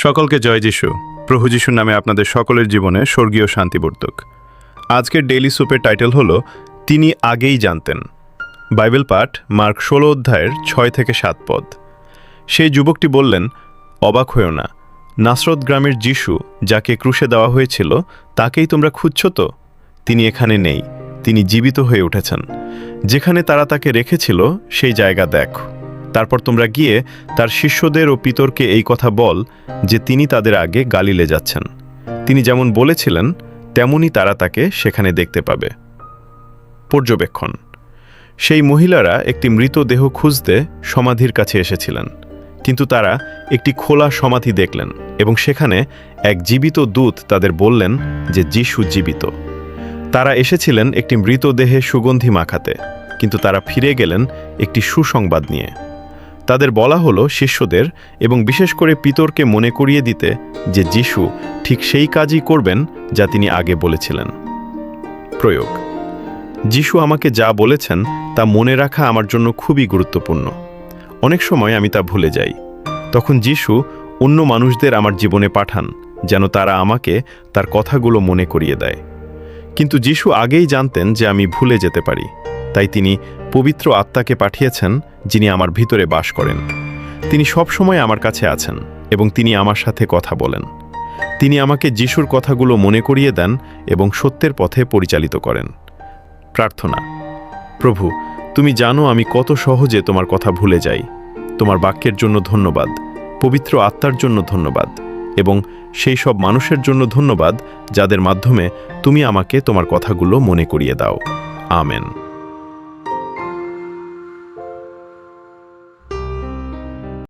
সকলকে জয় যিশু। প্রভু যিশুর নামে আপনাদের সকলের জীবনে স্বর্গীয় শান্তি বর্তুক। আজকের ডেইলি সুপের টাইটেল হলো তিনি আগেই জানতেন। বাইবেল পাঠ মার্ক 16 অধ্যায়ের 6 থেকে 7 পদ। সেই যুবকটি বললেন, অবাক হয়েও না, নাসরত গ্রামের যিশু যাকে ক্রুশে দেওয়া হয়েছিল তাকেই তোমরা খুঁজছ তো? তিনি এখানে নেই, তিনি জীবিত হয়ে উঠেছেন। যেখানে তারা তাকে রেখেছিল সেই জায়গা দেখো। তারপর তোমরা গিয়ে তার শিষ্যদের ও পিতরকে এই কথা বল যে তিনি তাদের আগে গালিলে যাচ্ছেন। তিনি যেমন বলেছিলেন তেমনি তারা তাকে সেখানে দেখতে পাবে। পর্যবেক্ষণ: সেই মহিলারা একটি মৃতদেহ খুঁজতে সমাধির কাছে এসেছিলেন, কিন্তু তারা একটি খোলা সমাধি দেখলেন এবং সেখানে এক জীবিত দূত তাদের বললেন যে যিশু জীবিত। তারা এসেছিলেন একটি মৃতদেহে সুগন্ধি মাখাতে, কিন্তু তারা ফিরে গেলেন একটি সুসংবাদ নিয়ে। তাদের বলা হলো শিষ্যদের এবং বিশেষ করে পিতরকে মনে করিয়ে দিতে যে যিশু ঠিক সেই কাজই করবেন যা তিনি আগে বলেছিলেন। প্রয়োগ: যিশু আমাকে যা বলেছেন তা মনে রাখা আমার জন্য খুবই গুরুত্বপূর্ণ। অনেক সময় আমি তা ভুলে যাই। তখন যিশু অন্য মানুষদের আমার জীবনে পাঠান যেন তারা আমাকে তার কথাগুলো মনে করিয়ে দেয়। কিন্তু যিশু আগেই জানতেন যে আমি ভুলে যেতে পারি, তাই তিনি পবিত্র আত্মাকে পাঠিয়েছেন যিনি আমার ভিতরে বাস করেন। তিনি সব সময় আমার কাছে আছেন এবং তিনি আমার সাথে কথা বলেন। তিনি আমাকে যিশুর কথাগুলো মনে করিয়ে দেন এবং সত্যের পথে পরিচালিত করেন। প্রার্থনা: প্রভু, তুমি জানো আমি কত সহজে তোমার কথা ভুলে যাই। তোমার বাক্যের জন্য ধন্যবাদ, পবিত্র আত্মার জন্য ধন্যবাদ এবং সেই সব মানুষের জন্য ধন্যবাদ যাদের মাধ্যমে তুমি আমাকে তোমার কথাগুলো মনে করিয়ে দাও। আমেন।